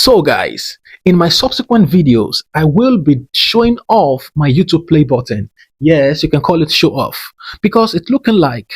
So guys, in my subsequent videos, I will be showing off my YouTube play button. Yes, you can call it show off because it's looking like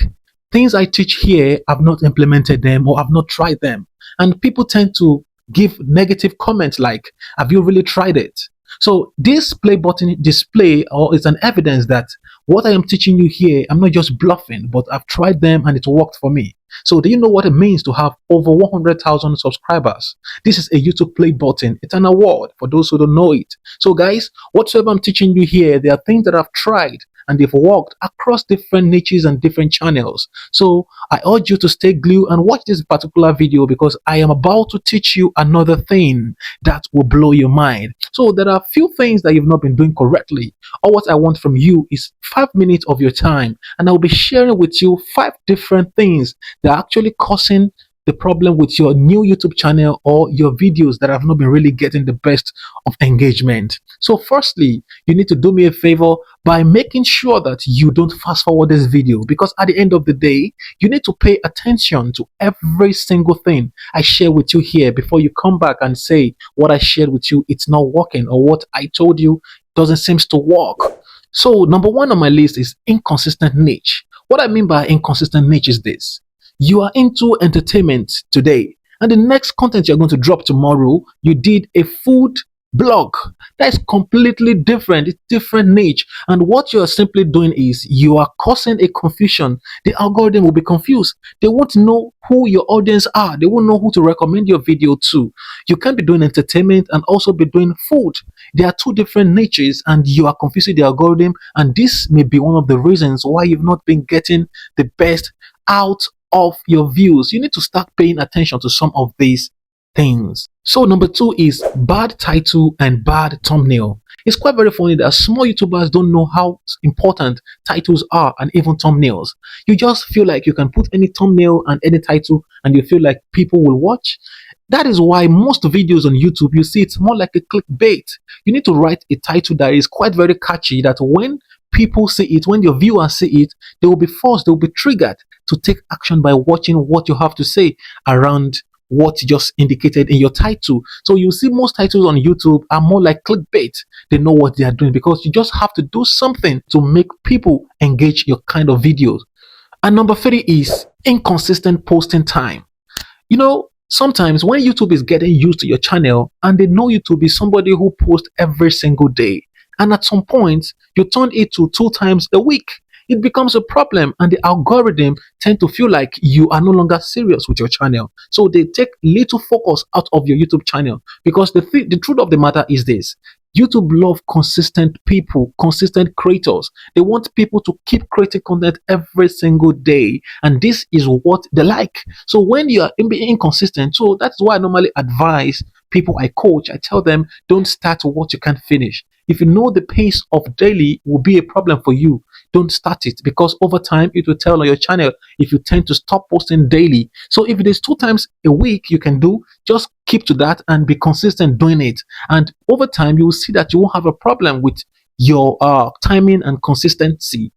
things I teach here, I've not implemented them or I've not tried them. And people tend to give negative comments like, have you really tried it? So this play button display or is an evidence that what I am teaching you here, I'm not just bluffing, but I've tried them and it worked for me. So do you know what it means to have over 100,000 subscribers? This is a YouTube play button. It's an award for those who don't know it. So guys, whatsoever I'm teaching you here, there are things that I've tried and they've worked across different niches and different channels. So I urge you to stay glued and watch this particular video because I am about to teach you another thing that will blow your mind. So there are a few things that you've not been doing correctly. All what I want from you is 5 minutes of your time, and I'll be sharing with you 5 different things that are actually causing the problem with your new YouTube channel or your videos that have not been really getting the best of engagement. So firstly, you need to do me a favor by making sure that you don't fast forward this video, because at the end of the day, you need to pay attention to every single thing I share with you here before you come back and say what I shared with you, it's not working, or what I told you doesn't seem to work. So number one on my list is inconsistent niche. What I mean by inconsistent niche is this. You are into entertainment today, and the next content you're going to drop tomorrow, you did a food blog. That is completely different. It's different niche. And what you're simply doing is you are causing a confusion. The algorithm will be confused. They won't know who your audience are. They won't know who to recommend your video to. You can't be doing entertainment and also be doing food. There are two different niches and you are confusing the algorithm. And this may be one of the reasons why you've not been getting the best out of your views. You need to start paying attention to some of these things. So number two is bad title and bad thumbnail. It's quite very funny that small YouTubers don't know how important titles are and even thumbnails. You just feel like you can put any thumbnail and any title and you feel like people will watch. That is why most videos on YouTube, you see it's more like a clickbait. You need to write a title that is quite very catchy, that when people see it, when your viewers see it, they will be forced, they will be triggered to take action by watching what you have to say around what you just indicated in your title. So you see most titles on YouTube are more like clickbait. They know what they are doing because you just have to do something to make people engage your kind of videos. And number three is inconsistent posting time. You know, sometimes when YouTube is getting used to your channel and they know you to be somebody who posts every single day, and at some point you turn it to 2 times a week, it becomes a problem and the algorithm tend to feel like you are no longer serious with your channel. So they take little focus out of your YouTube channel, because the truth of the matter is this. YouTube love consistent people, consistent creators. They want people to keep creating content every single day, and this is what they like. So when you are inconsistent, so that's why I normally advise people I coach, I tell them, don't start what you can't finish. If you know the pace of daily will be a problem for you, don't start it, because over time it will tell on your channel if you tend to stop posting daily. So if it is 2 times a week you can do, just keep to that and be consistent doing it. And over time you will see that you won't have a problem with your timing and consistency.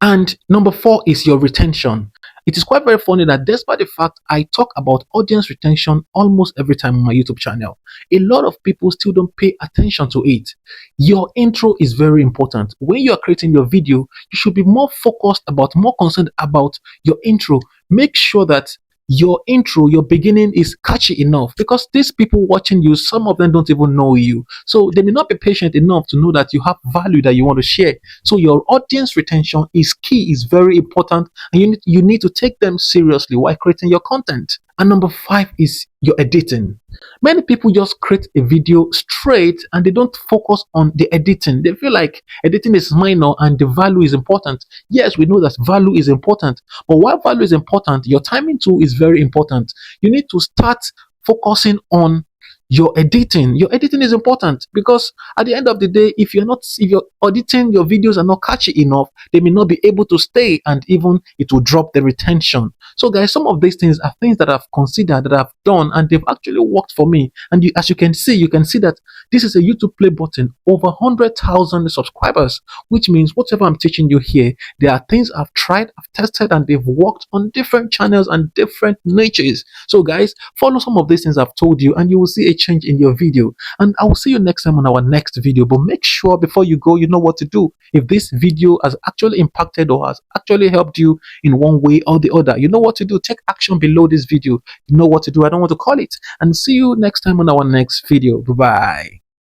And number four is your retention. It is quite very funny that despite the fact I talk about audience retention almost every time on my YouTube channel, a lot of people still don't pay attention to it. Your intro is very important. When you are creating your video, you should be more focused about, more concerned about your intro. Make sure that your intro, your beginning is catchy enough, because these people watching you, some of them don't even know you. So they may not be patient enough to know that you have value that you want to share. So your audience retention is key, is very important, and you need to take them seriously while creating your content. And number five is your editing. Many people just create a video straight and they don't focus on the editing. They feel like editing is minor and the value is important. Yes, we know that value is important, but while value is important, your timing too is very important. You need to start focusing on your editing. Your editing is important, because at the end of the day, if you're auditing, your videos are not catchy enough, they may not be able to stay, and even it will drop the retention. So guys, some of these things are things that I've considered, that I've done, and they've actually worked for me. And as you can see that this is a YouTube play button, over 100,000 subscribers, which means whatever I'm teaching you here, there are things I've tried, I've tested, and they've worked on different channels and different niches. So guys, follow some of these things I've told you and you will see a change in your video. And I will see you next time on our next video. But make sure before you go, you know what to do. If this video has actually impacted or has actually helped you in one way or the other, you know what to do. Take action below this video. You know what to do. I don't want to call it. And see you next time on our next video. Bye bye.